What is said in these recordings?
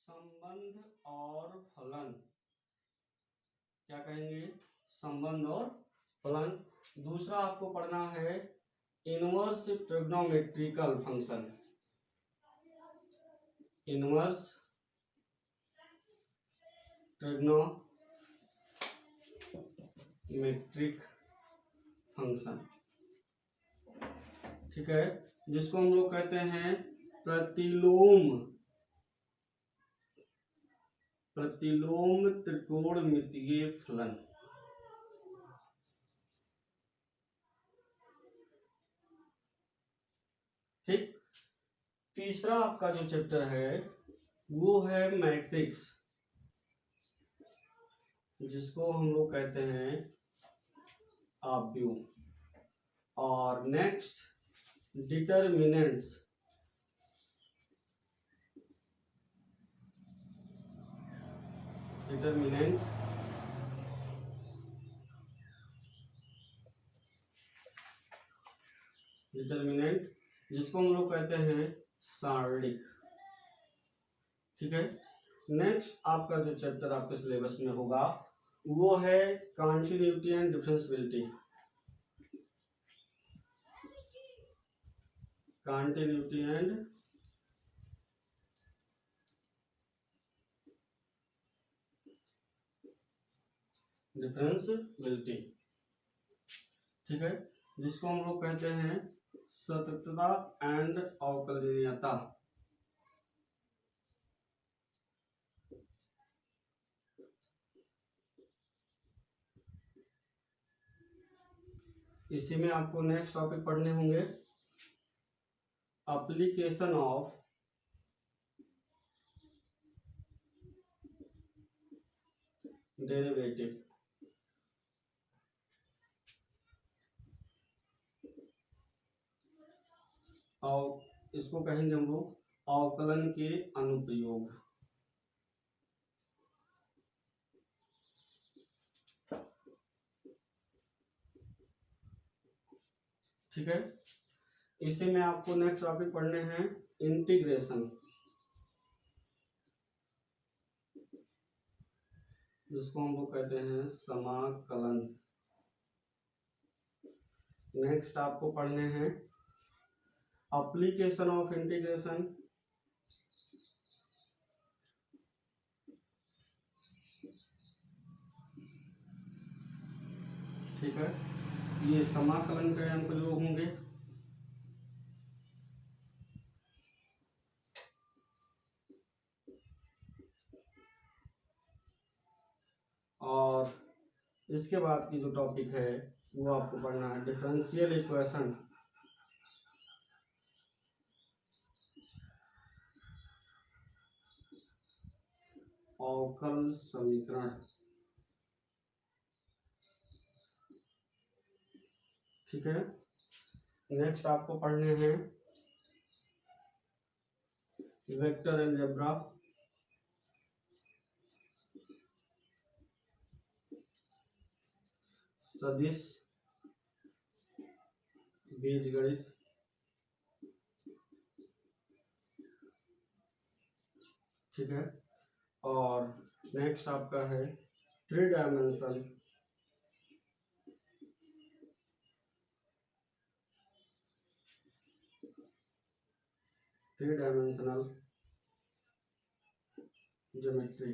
संबंध और फलन, क्या कहेंगे, संबंध और फलन। दूसरा आपको पढ़ना है inverse trigonometrical function, inverse trigonometric function, ठीक है, जिसको हम लोग कहते हैं प्रतिलोम त्रिकोणमितीय फलन। ठीक। तीसरा आपका जो चैप्टर है वो है मैट्रिक्स, जिसको हम लोग कहते हैं आव्यूह। और नेक्स्ट डिटर्मिनेंट्स, डिटर्मिनेंट जिसको हम लोग कहते हैं सारणिक। ठीक है। नेक्स्ट आपका जो चैप्टर आपके सिलेबस में होगा वो है continuity and differentiability, continuity and differentiability, ठीक है, जिसको हम लोग कहते हैं सततता एंड अवकलनीयता। इसी में आपको नेक्स्ट टॉपिक पढ़ने होंगे एप्लीकेशन ऑफ डेरिवेटिव, और इसको कहेंगे हम लोग अवकलन के अनुप्रयोग। ठीक है। इसी में आपको नेक्स्ट टॉपिक पढ़ने हैं इंटीग्रेशन, जिसको हम लोग कहते हैं समाकलन। नेक्स्ट आपको पढ़ने हैं एप्लीकेशन ऑफ इंटीग्रेशन, ठीक है, ये समाकलन के अनुप्रयोग होंगे। और इसके बाद की जो टॉपिक है वो आपको पढ़ना है डिफरेंशियल इक्वेशन, अवकल समीकरण। ठीक है। नेक्स्ट आपको पढ़ने हैं वेक्टर अलजेब्रा, सदिश बीजगणित, ठीक है। और नेक्स्ट आपका है थ्री डायमेंशनल ज्योमेट्री,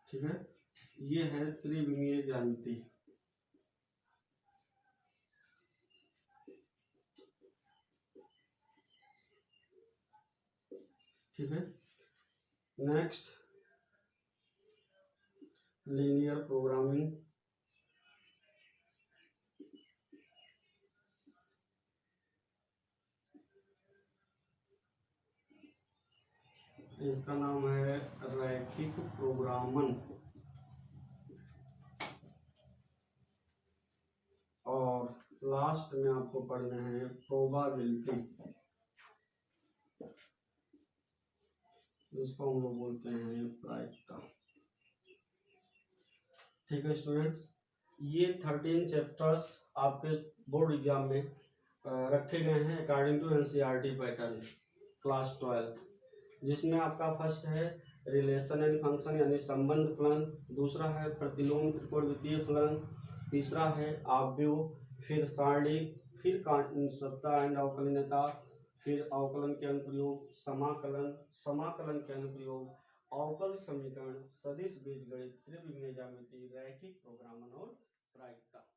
ठीक है, ये है त्रिविमीय ज्यामिति। ठीक है। नेक्स्ट लीनियर प्रोग्रामिंग, इसका नाम है रैखिक प्रोग्रामन। और लास्ट में आपको पढ़ना है प्रोबेबिलिटी, जिसको हम लोग बोलते हैं प्रायिकता। ठीक है स्टूडेंट्स, ये 13 चैप्टर्स आपके बोर्ड एग्जाम में रखे गए हैं according to NCERT pattern. Class 12, जिसमें आपका फर्स्ट है रिलेशन एंड फंक्शन यानी संबंध फलन, दूसरा है प्रतिलोम त्रिकोणमितीय फलन, तीसरा है आव्यूह, फिर सारणिक, फिर सत्ता एंड अवकलनीयता, फिर अवकलन के अनुप्रयोग, समाकलन, समाकलन के अनुप्रयोग, अवकल समीकरण, सदिश बीजगणित, त्रिविमीय ज्यामिति, रैखिक प्रोग्रामन और प्रायिकता।